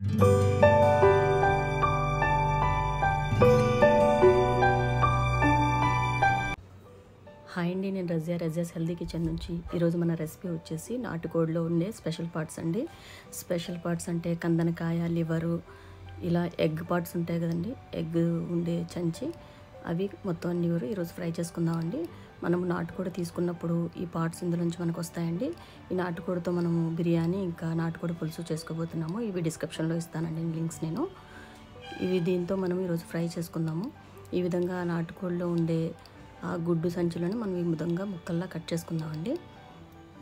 Hi అండి, నేను Razia's healthy kitchen నుంచి. ఈరోజు మన రెసిపీ వచ్చేసి నాటుకోడిలో ఉండే స్పెషల్ పార్ట్స్ అండి. స్పెషల్ పార్ట్స్ అంటే కందనకాయ, లివరు, ఇలా ఎగ్ పార్ట్స్ ఉంటాయి కదండి, ఎగ్ ఉండే చంచి, అవి మొత్తం అన్ని ఈరోజు ఫ్రై చేసుకుందామండి. మనము నాటుకోడి తీసుకున్నప్పుడు ఈ పార్ట్స్ ఇందులో నుంచి మనకు వస్తాయండి. ఈ నాటుకోడితో మనము బిర్యానీ ఇంకా నాటుకోడి పులుసు చేసుకోబోతున్నాము. ఇవి డిస్క్రిప్షన్లో ఇస్తానండి లింక్స్ నేను. ఇవి దీంతో మనం ఈరోజు ఫ్రై చేసుకుందాము. ఈ విధంగా నాటుకోడిలో ఉండే ఆ గుడ్డు సంచులను మనం ఈ విధంగా ముక్కల్లా కట్ చేసుకుందామండి.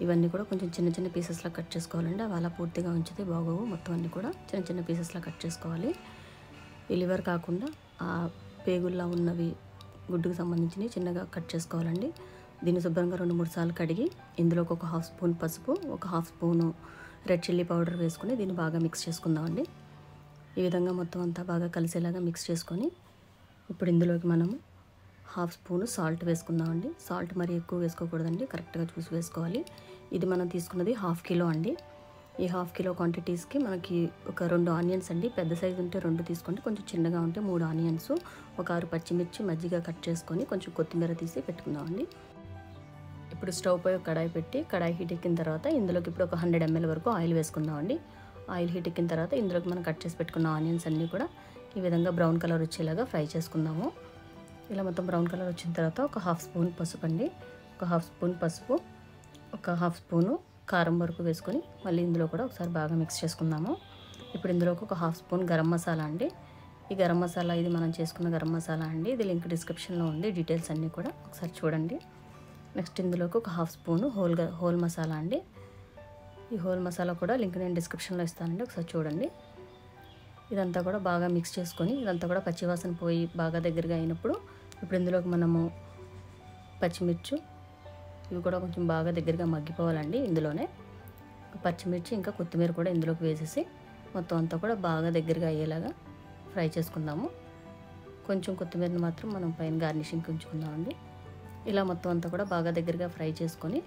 ఇవన్నీ కూడా కొంచెం చిన్న చిన్న పీసెస్లా కట్ చేసుకోవాలండి. అవి అలా పూర్తిగా ఉంచితే బాగోవు. మొత్తం అన్నీ కూడా చిన్న చిన్న పీసెస్లా కట్ చేసుకోవాలి. ఈ లివర్ కాకుండా ఆ పేగుల్లా ఉన్నవి గుడ్డుకు సంబంధించినవి చిన్నగా కట్ చేసుకోవాలండి. దీన్ని శుభ్రంగా 2-3 సార్లు కడిగి ఇందులోకి ఒక 1/2 స్పూన్ పసుపు, ఒక 1/2 స్పూను రెడ్ చిల్లీ పౌడర్ వేసుకుని దీన్ని బాగా మిక్స్ చేసుకుందామండి. ఈ విధంగా మొత్తం అంతా బాగా కలిసేలాగా మిక్స్ చేసుకొని ఇప్పుడు ఇందులోకి మనము 1/2 స్పూను సాల్ట్ వేసుకుందామండి. సాల్ట్ మరి ఎక్కువ వేసుకోకూడదండి, కరెక్ట్గా చూసి వేసుకోవాలి. ఇది మనం తీసుకున్నది 1/2 కిలో అండి. ఈ 1/2 కిలో క్వాంటిటీస్కి మనకి ఒక 2 ఆనియన్స్ అండి. పెద్ద సైజు ఉంటే 2 తీసుకోండి, కొంచెం చిన్నగా ఉంటే 3 ఆనియన్స్, ఒక 6 పచ్చిమిర్చి మజ్జిగ కట్ చేసుకొని కొంచెం కొత్తిమీర తీసి పెట్టుకుందామండి. ఇప్పుడు స్టవ్ పై ఒక కడాయి పెట్టి, కడాయి హీట్ ఎక్కిన తర్వాత ఇందులోకి ఇప్పుడు ఒక 100 ml వరకు ఆయిల్ వేసుకుందామండి. ఆయిల్ హీట్ ఎక్కిన తర్వాత ఇందులోకి మనం కట్ చేసి పెట్టుకున్న ఆనియన్స్ అన్నీ కూడా ఈ విధంగా బ్రౌన్ కలర్ వచ్చేలాగా ఫ్రై చేసుకుందాము. ఇలా మొత్తం బ్రౌన్ కలర్ వచ్చిన తర్వాత ఒక 1/2 స్పూన్ పసుపు అండి, ఒక 1/2 స్పూన్ పసుపు, ఒక 1/2 స్పూను కారం వరకు వేసుకొని మళ్ళీ ఇందులో కూడా ఒకసారి బాగా మిక్స్ చేసుకుందాము. ఇప్పుడు ఇందులోకి ఒక 1/2 స్పూన్ గరం మసాలా అండి. ఈ గరం మసాలా ఇది మనం చేసుకున్న గరం మసాలా అండి. ఇది లింక్ డిస్క్రిప్షన్లో ఉంది, డీటెయిల్స్ అన్నీ కూడా ఒకసారి చూడండి. నెక్స్ట్ ఇందులోకి ఒక 1/2 స్పూను హోల్ మసాలా అండి. ఈ హోల్ మసాలా కూడా లింక్ నేను డిస్క్రిప్షన్లో ఇస్తానండి, ఒకసారి చూడండి. ఇదంతా కూడా బాగా మిక్స్ చేసుకొని ఇదంతా కూడా పచ్చివాసన పోయి బాగా దగ్గరగా అయినప్పుడు ఇప్పుడు ఇందులోకి మనము పచ్చిమిర్చి, ఇవి కూడా కొంచెం బాగా దగ్గరగా మగ్గిపోవాలండి. ఇందులోనే పచ్చిమిర్చి ఇంకా కొత్తిమీర కూడా ఇందులోకి వేసేసి మొత్తం అంతా కూడా బాగా దగ్గరగా అయ్యేలాగా ఫ్రై చేసుకుందాము. కొంచెం కొత్తిమీరని మాత్రం మనం పైన గార్నిషింగ్కి ఉంచుకుందామండి. ఇలా మొత్తం అంతా కూడా బాగా దగ్గరగా ఫ్రై చేసుకొని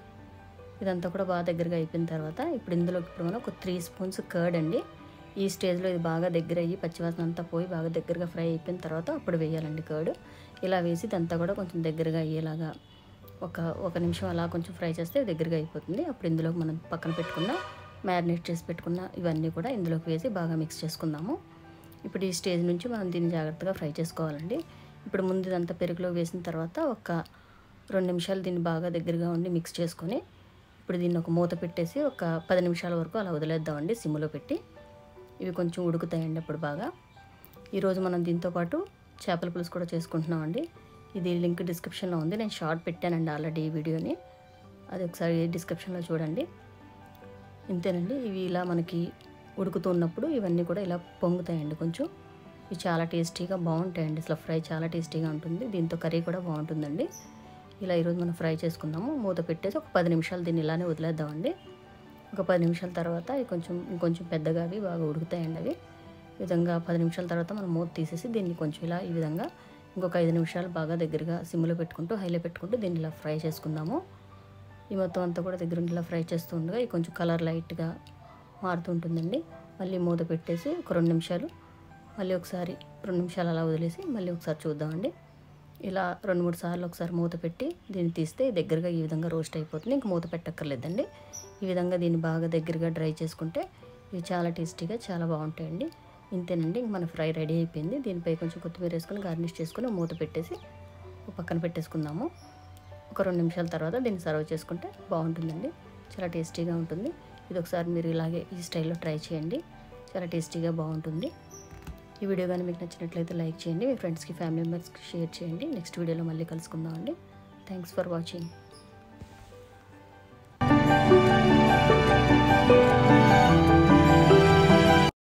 ఇదంతా కూడా బాగా దగ్గరగా అయిపోయిన తర్వాత ఇప్పుడు ఇందులోకి ఇప్పుడు మనం ఒక 3 స్పూన్స్ కర్డ్ అండి. ఈ స్టేజ్లో ఇది బాగా దగ్గర అయ్యి పచ్చివాసన అంతా పోయి బాగా దగ్గరగా ఫ్రై అయిపోయిన తర్వాత అప్పుడు వేయాలండి కర్డ్. ఇలా వేసి ఇదంతా కూడా కొంచెం దగ్గరగా అయ్యేలాగా ఒక నిమిషం అలా కొంచెం ఫ్రై చేస్తే దగ్గరగా అయిపోతుంది. అప్పుడు ఇందులోకి మనం పక్కన పెట్టుకున్న మ్యారినేట్ చేసి పెట్టుకున్న ఇవన్నీ కూడా ఇందులోకి వేసి బాగా మిక్స్ చేసుకుందాము. ఇప్పుడు ఈ స్టేజ్ నుంచి మనం దీన్ని జాగ్రత్తగా ఫ్రై చేసుకోవాలండి. ఇప్పుడు ముందు ఇదంతా పెరుగులో వేసిన తర్వాత ఒక 2 నిమిషాలు దీన్ని బాగా దగ్గరగా ఉండి మిక్స్ చేసుకొని ఇప్పుడు దీన్ని ఒక మూత పెట్టేసి ఒక 10 నిమిషాల వరకు అలా వదిలేద్దామండి సిమ్లో పెట్టి. ఇవి కొంచెం ఉడుకుతాయండి అప్పుడు బాగా. ఈరోజు మనం దీంతోపాటు చేపల పులుసు కూడా చేసుకుంటున్నామండి. ఇది లింక్ డిస్క్రిప్షన్లో ఉంది, నేను షార్ట్ పెట్టానండి ఆల్రెడీ ఈ వీడియోని, అది ఒకసారి డిస్క్రిప్షన్లో చూడండి. ఇంతేనండి. ఇవి ఇలా మనకి ఉడుకుతున్నప్పుడు ఇవన్నీ కూడా ఇలా పొంగుతాయండి కొంచెం. ఇవి చాలా టేస్టీగా బాగుంటాయండి. అసలు ఫ్రై చాలా టేస్టీగా ఉంటుంది, దీంతో కర్రీ కూడా బాగుంటుందండి. ఇలా ఈరోజు మనం ఫ్రై చేసుకుందాము. మూత పెట్టేసి ఒక 10 నిమిషాలు దీన్ని ఇలానే వదిలేద్దామండి. ఒక 10 నిమిషాల తర్వాత అవి ఇంకొంచెం పెద్దగా అవి బాగా ఉడుకుతాయండి. అవి ఈ విధంగా 10 నిమిషాల తర్వాత మనం మూత తీసేసి దీన్ని కొంచెం ఇలా ఈ విధంగా ఇంకొక 5 నిమిషాలు బాగా దగ్గరగా సిమ్లో పెట్టుకుంటూ హైలో పెట్టుకుంటూ దీన్ని ఇలా ఫ్రై చేసుకుందాము. ఈ మొత్తం అంతా కూడా దగ్గర ఇలా ఫ్రై చేస్తూ ఉండగా ఇది కొంచెం కలర్ లైట్గా మారుతూ ఉంటుందండి. మళ్ళీ మూత పెట్టేసి ఒక 2 నిమిషాలు మళ్ళీ ఒకసారి 2 నిమిషాలు అలా వదిలేసి మళ్ళీ ఒకసారి చూద్దామండి. ఇలా 2-3 సార్లు ఒకసారి మూత పెట్టి దీన్ని తీస్తే దగ్గరగా ఈ విధంగా రోస్ట్ అయిపోతుంది. ఇంక మూత పెట్టక్కర్లేదండి. ఈ విధంగా దీన్ని బాగా దగ్గరగా డ్రై చేసుకుంటే ఇవి చాలా టేస్టీగా చాలా బాగుంటాయండి. ఇంతేనండి, ఇంక మన ఫ్రై రెడీ అయిపోయింది. దీనిపై కొంచెం కొత్తిమీర వేసుకొని గార్నిష్ చేసుకొని మూత పెట్టేసి పక్కన పెట్టేసుకుందాము. ఒక 2 నిమిషాల తర్వాత దీన్ని సర్వ్ చేసుకుంటే బాగుంటుందండి, చాలా టేస్టీగా ఉంటుంది. ఇది ఒకసారి మీరు ఇలాగే ఈ స్టైల్లో ట్రై చేయండి, చాలా టేస్టీగా బాగుంటుంది. ఈ వీడియో కానీ మీకు నచ్చినట్లయితే లైక్ చేయండి, మీ ఫ్రెండ్స్కి ఫ్యామిలీ మెంబర్స్కి షేర్ చేయండి. నెక్స్ట్ వీడియోలో మళ్ళీ కలుసుకుందామండి. Thanks for watching.